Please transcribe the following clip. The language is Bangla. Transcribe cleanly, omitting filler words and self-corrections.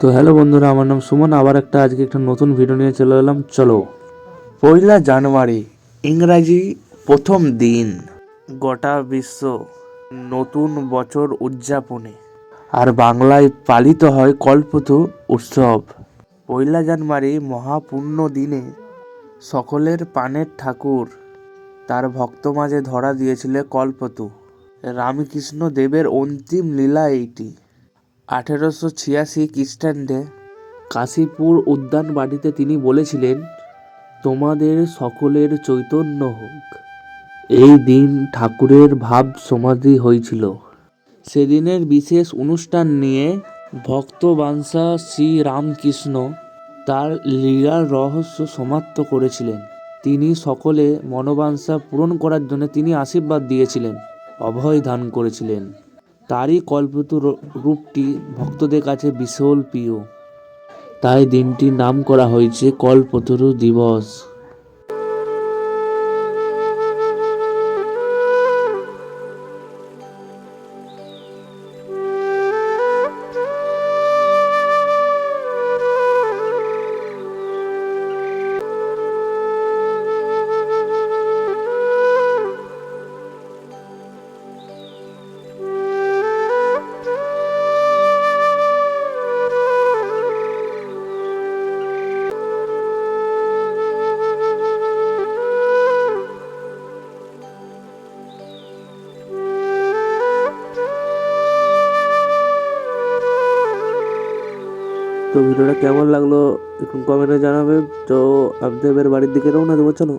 তো হ্যালো বন্ধুরা, আমার নাম সুমন। আবার আজকে একটা নতুন ভিডিও নিয়ে চলে এলাম। চলো, 1 জানুয়ারি ইংরাজি প্রথম দিন, গোটা বিশ্ব নতুন বছর উদযাপনে, আর বাংলায় পালিত হয় কল্পতরু উৎসব। 1 জানুয়ারি মহাপূর্ণ দিনে সকলের প্রাণের ঠাকুর তার ভক্ত মাঝে ধরা দিয়েছিল কল্পতরু। রামকৃষ্ণ দেবের অন্তিম লীলা এইটি। 1886 খ্রিস্টাব্দে কাশীপুর উদ্যান বাটিতে তিনি বলেছিলেন, তোমাদের সকলের চৈতন্য হোক। এই দিন ঠাকুরের ভাব সমাধি হয়েছিল। সেদিনের বিশেষ অনুষ্ঠান নিয়ে ভক্তবাঞ্ছা শ্রী রামকৃষ্ণ তার লীলার রহস্য সমাপ্ত করেছিলেন। তিনি সকলে মনোবাঞ্ছা পূরণ করার জন্য তিনি আশীর্বাদ দিয়েছিলেন, অভয় দান করেছিলেন। তারই কল্পতরু রূপটি ভক্তদের কাছে বিশাল প্রিয়, তাই দিনটির নাম করা হয়েছে কল্পতরু দিবস। তো ভিডিওটা কেমন লাগলো একটু কমেন্টে জানাবে। তো আপনাদের বাড়ির দিকে রওনা দেবো, চলো।